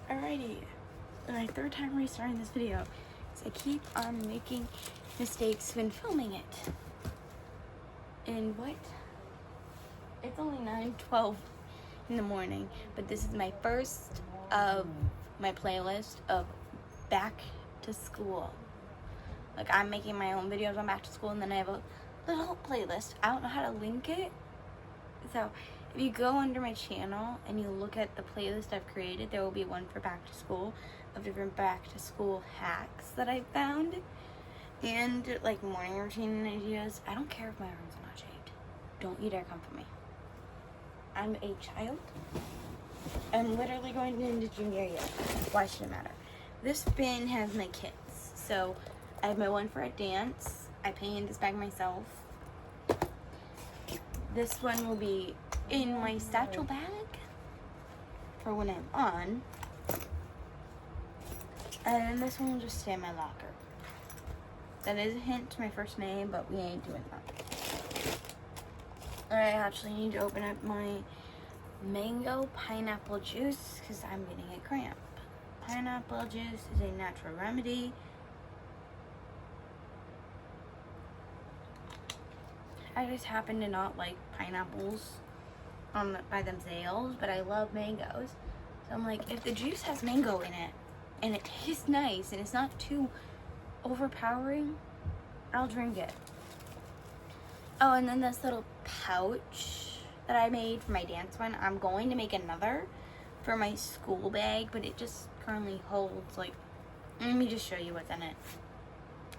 Alrighty, my third time restarting this video. So I keep on making mistakes when filming it. And what? It's only 9:12 in the morning, but this is my first of my playlist of back to school. Like, I'm making my own videos on back to school, and then I have a little playlist. I don't know how to link it, so if you go under my channel and you look at the playlist I've created, there will be one for back to school of different back to school hacks that I've found, and like morning routine ideas. I don't care if my arms are not shaved. Don't you dare come for me. I'm a child. I'm literally going into junior year. Why should it matter? This bin has my kits. So I have my one for a dance. I painted this bag myself. This one will be in my satchel bag for when I'm on. And then this one will just stay in my locker. That is a hint to my first name, but we ain't doing that. I actually need to open up my mango pineapple juice because I'm getting a cramp. Pineapple juice is a natural remedy. I just happen to not like pineapples by themselves, but I love mangoes. So I'm like, if the juice has mango in it and it tastes nice and it's not too overpowering, I'll drink it. Oh, and then this little pouch that I made for my dance one, I'm going to make another for my school bag, but it just currently holds, like, let me just show you what's in it.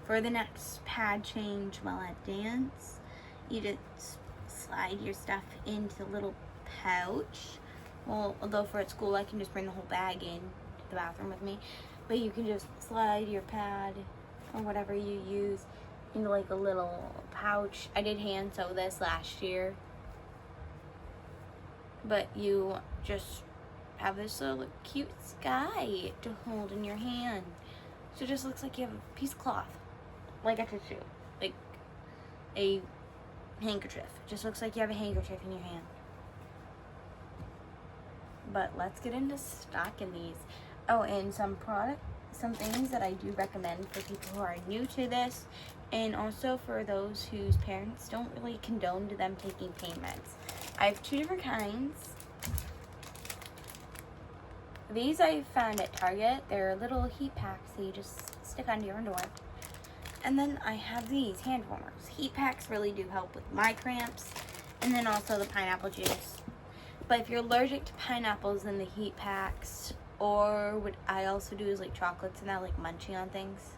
For the next pad change while at dance, you just slide your stuff into the little pouch. Well, although for at school I can just bring the whole bag in to the bathroom with me, but you can just slide your pad or whatever you use into like a little pouch. I did hand sew this last year, but you just have this little cute sky to hold in your hand. So it just looks like you have a piece of cloth, like a tissue, like a handkerchief. It just looks like you have a handkerchief in your hand. But let's get into stocking these. Oh, and some things that I do recommend for people who are new to this, and also for those whose parents don't really condone to them taking payments. I have two different kinds. These I found at Target. They're little heat packs that you just stick onto your underwear. And then I have these hand warmers. Heat packs really do help with my cramps, and then also the pineapple juice. But if you're allergic to pineapples, then the heat packs, or what I also do is like chocolates and that, like munching on things.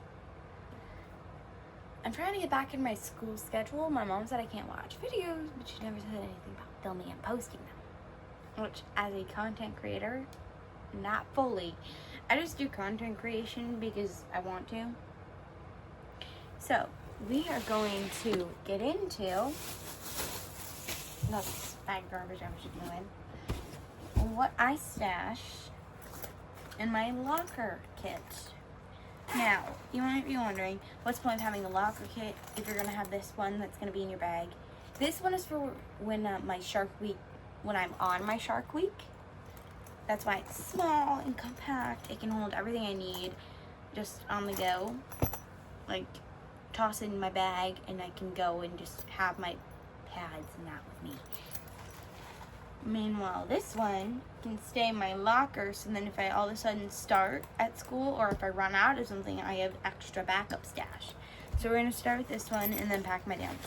I'm trying to get back in my school schedule. My mom said I can't watch videos, but she never said anything about filming and posting them. Which, as a content creator, not fully. I just do content creation because I want to. So, we are going to get into this bag garbage I was doing. What I stash in my locker kit. Now, you might be wondering, what's the point of having a locker kit if you're going to have this one that's going to be in your bag? This one is for when my Shark Week, when I'm on my Shark Week. That's why it's small and compact. It can hold everything I need just on the go. Like, toss it in my bag and I can go and just have my pads and that with me. Meanwhile, this one can stay in my locker, so then if I all of a sudden start at school or if I run out of something, I have extra backup stash. So we're going to start with this one and then pack my dance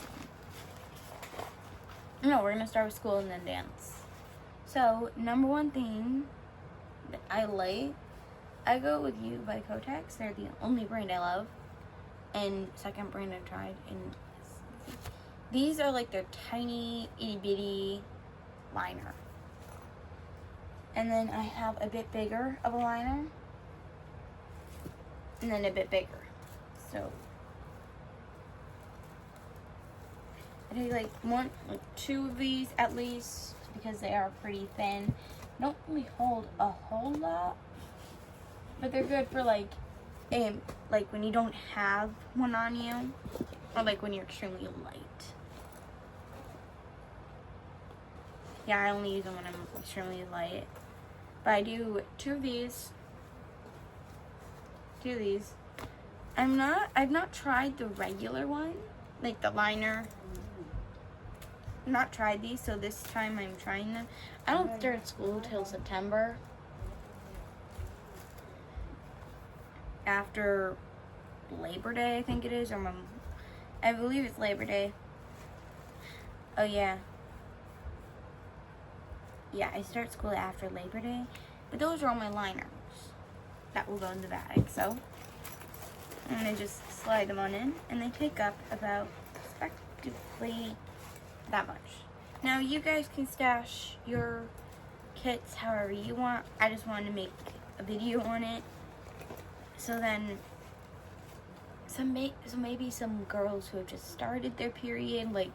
one. No, we're going to start with school and then dance. So, number one thing that I like, I go with You by Kotex. They're the only brand I love. And second brand I've tried. And these are like their tiny, itty bitty liner. And then I have a bit bigger of a liner. And then a bit bigger. So I take like two of these at least because they are pretty thin. Don't really hold a whole lot, but they're good for like when you don't have one on you, or like when you're extremely light. Yeah, I only use them when I'm extremely light. But I do two of these two of these. I've not tried the regular one, like the liner. Not tried these, so this time I'm trying them. I don't start school till September. After Labor Day, I think it is, or I believe it's Labor Day. Oh yeah. Yeah, I start school after Labor Day, but those are all my liners that will go in the bag. So I'm gonna just slide them on in, and they take up about respectively that much. Now you guys can stash your kits however you want. I just wanted to make a video on it, so then maybe some girls who have just started their period, like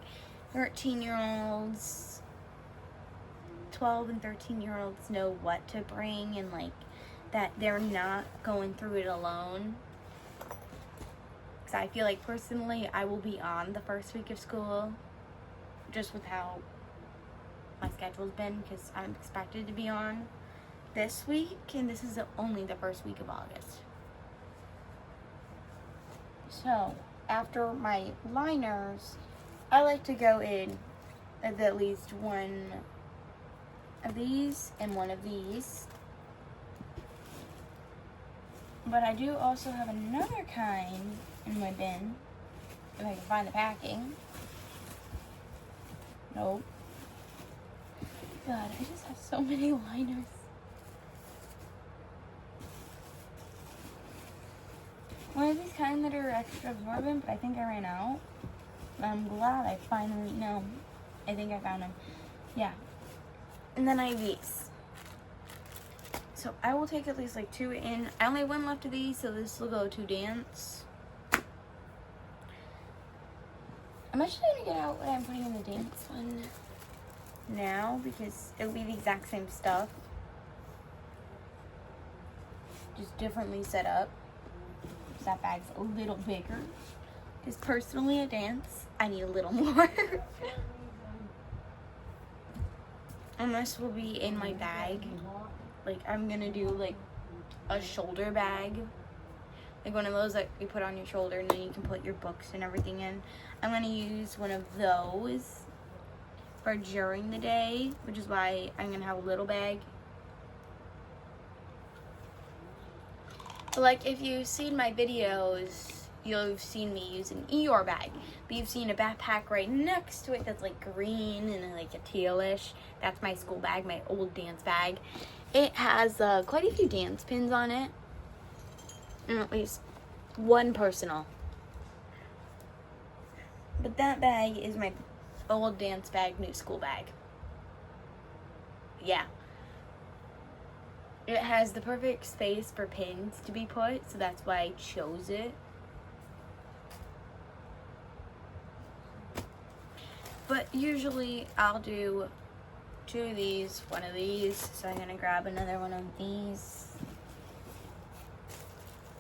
13-year-olds, 12 and 13-year-olds, know what to bring, and like that they're not going through it alone. Because I feel like personally I will be on the first week of school, just with how my schedule's been, because I'm expected to be on this week, and this is only the first week of August. So after my liners, I like to go in with at least one of these and one of these. But I do also have another kind in my bin, if I can find the packing. Nope. God, I just have so many liners. One of these kind that are extra absorbent, but I think I ran out. I'm glad I finally, no, I think I found them. Yeah. And then I have these. So I will take at least like two in. I only have one left of these, so this will go to dance. I'm actually going to get out what I'm putting in the dance one now, because it'll be the exact same stuff, just differently set up. So that bag's a little bigger, because personally at dance, I need a little more. And this will be in my bag. Like, I'm going to do like a shoulder bag, like one of those that you put on your shoulder and then you can put your books and everything in. I'm going to use one of those for during the day, which is why I'm going to have a little bag. But like, if you've seen my videos, you'll have seen me use an Eeyore bag. But you've seen a backpack right next to it that's like green and like a tealish. That's my school bag, my old dance bag. It has quite a few dance pins on it, and at least one personal. But that bag is my old dance bag, new school bag. Yeah. It has the perfect space for pins to be put, so that's why I chose it. But usually I'll do two of these, one of these, so I'm gonna grab another one of these.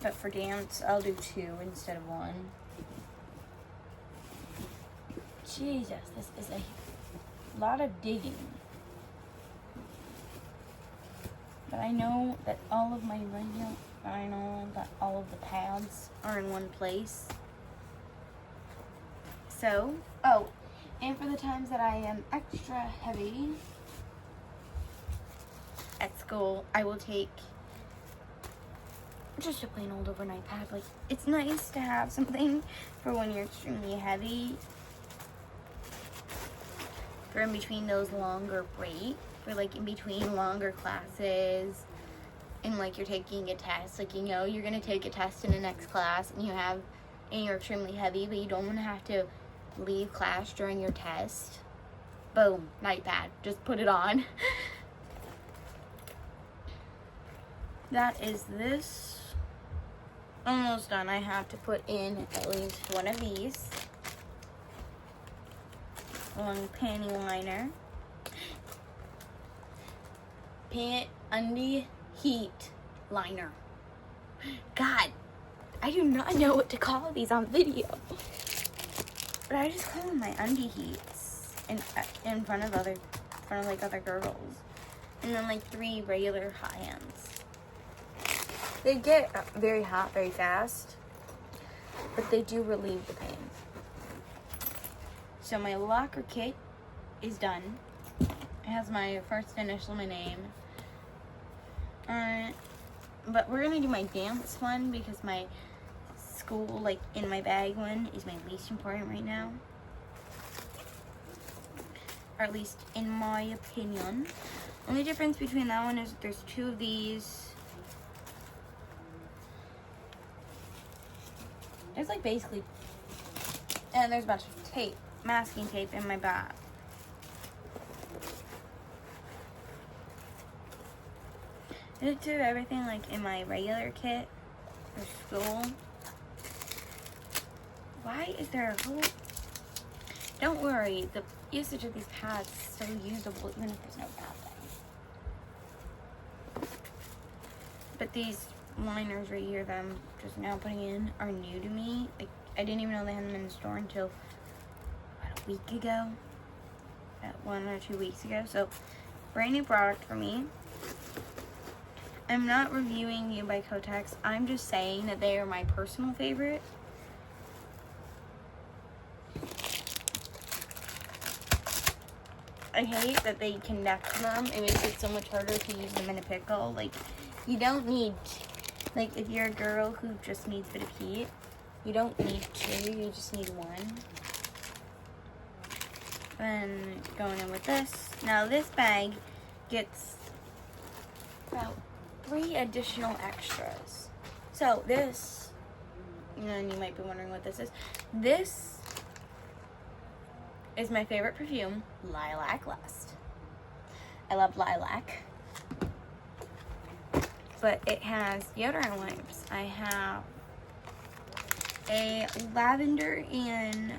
But for dance, I'll do two instead of one. Jesus, this is a lot of digging. But I know that all of the pads are in one place. So, oh, and for the times that I am extra heavy at school, I will take just a plain old overnight pad. Like, it's nice to have something for when you're extremely heavy, for in between those longer breaks, for like in between longer classes, and like you're taking a test, like, you know, you're gonna take a test in the next class and you're extremely heavy, but you don't want to have to leave class during your test. Boom, night pad, just put it on. That is this. Almost done. I have to put in at least one of these. One panty liner. Pant undie heat liner. God, I do not know what to call these on video. But I just call them my undie heats in front of other girls. And then like 3 regular hot hands. They get very hot very fast, but they do relieve the pain. So my locker kit is done. It has my first initial, my name on it. But we're gonna do my dance one because my school, like in my bag one, is my least important right now. Or at least in my opinion. Only difference between that one is there's 2 of these. There's like basically, and there's a bunch of tape, masking tape in my bag. I did do everything like in my regular kit for school. Why is there a whole... Don't worry, the usage of these pads is still usable even if there's no pad thing. But these liners right here that I'm just now putting in are new to me. Like, I didn't even know they had them in the store until about a week ago. 1 or 2 weeks ago. So, brand new product for me. I'm not reviewing You by Kotex. I'm just saying that they are my personal favorite. I hate that they connect them. It makes it so much harder to use them in a pickle. Like, you don't need, like, if you're a girl who just needs a bit of heat, you don't need 2, you just need 1. Then going in with this. Now this bag gets about 3 additional extras. So this, and you might be wondering what this is. This is my favorite perfume, Lilac Lust. I love lilac. But it has deodorant wipes. I have a lavender and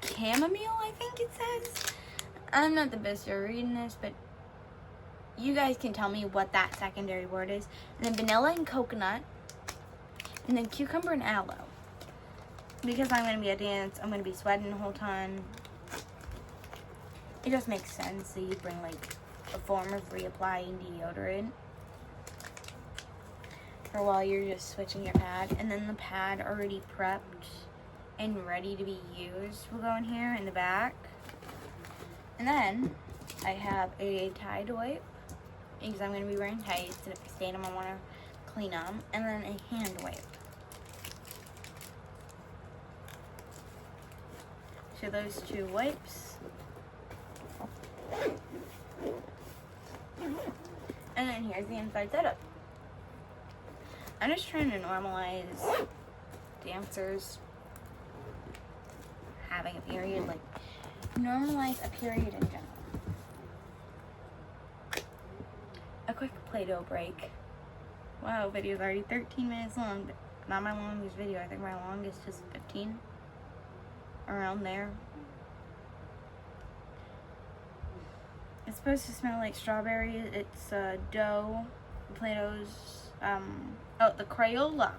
chamomile, I think it says. I'm not the best at reading this, but you guys can tell me what that secondary word is. And then vanilla and coconut. And then cucumber and aloe. Because I'm going to be at dance, I'm going to be sweating the whole time. It just makes sense that you bring like a form of reapplying deodorant for while you're just switching your pad. And then the pad already prepped and ready to be used will go in here in the back. And then I have a Tide wipe because I'm going to be wearing tights, and if I stain them I want to clean them. And then a hand wipe. So those 2 wipes. And then here's the inside setup. I'm just trying to normalize dancers having a period, like normalize a period in general. A quick Play-Doh break. Wow, video's already 13 minutes long, but not my longest video. I think my longest is 15. Around there. It's supposed to smell like strawberry. It's dough, Play-Doh's, the Crayola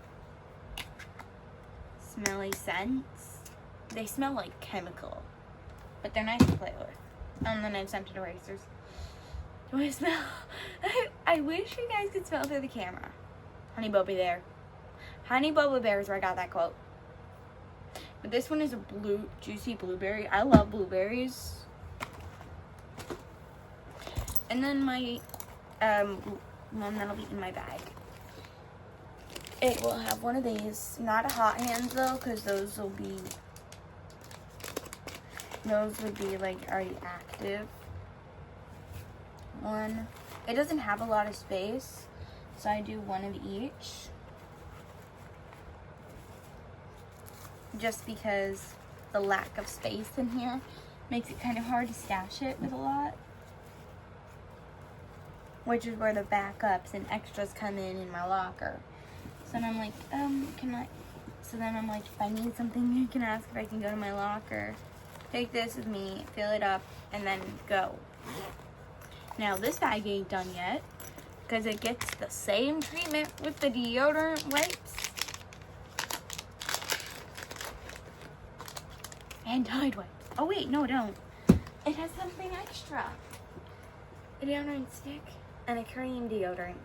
smelly scents. They smell like chemical, but they're nice to play with. And then I've scented erasers. Do I smell? I wish you guys could smell through the camera. Honey Bubba Bear. Honey Bubba Bear is where I got that quote. But this one is a juicy blueberry. I love blueberries. And then my one that'll be in my bag. It will have one of these. Not a hot hands though, because those would be like already active. One. It doesn't have a lot of space, so I do 1 of each. Just because the lack of space in here makes it kind of hard to stash it with a lot. Which is where the backups and extras come in my locker. So then I'm like, so then I'm like, if I need something, you can ask if I can go to my locker, take this with me, fill it up, and then go. Now this bag ain't done yet, because it gets the same treatment with the deodorant wipes. And Tide wipes. Oh wait, no, don't. It has something extra. A deodorant stick and a cream deodorant.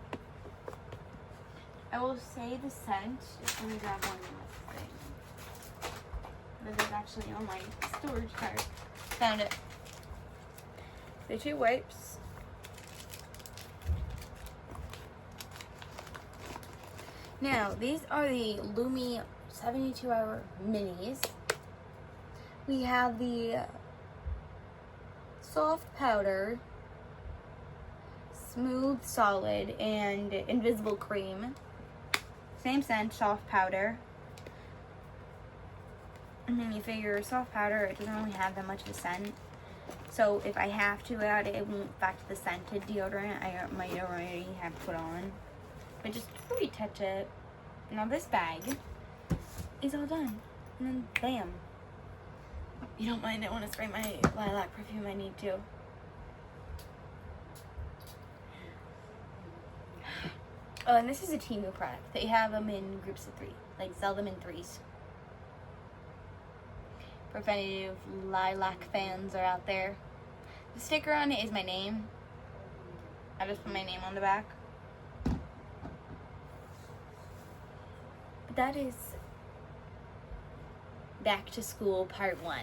I will say the scent. Just let me grab one last thing. That is actually on my storage card. Found it. The 2 wipes. Now, these are the Lumi 72-hour minis. We have the soft powder, smooth solid, and invisible cream. Same scent, soft powder. And then you figure soft powder, it doesn't really have that much of a scent. So if I have to add it, it won't affect the scented deodorant I might already have put on. But just retouch it. Now this bag is all done. And then bam. You don't mind, I want to spray my lilac perfume, I need to. Oh, and this is a Temu product. They have them in groups of 3. Like, sell them in 3s. For if any of lilac fans are out there. The sticker on it is my name. I just put my name on the back. But that is Back to School Part 1.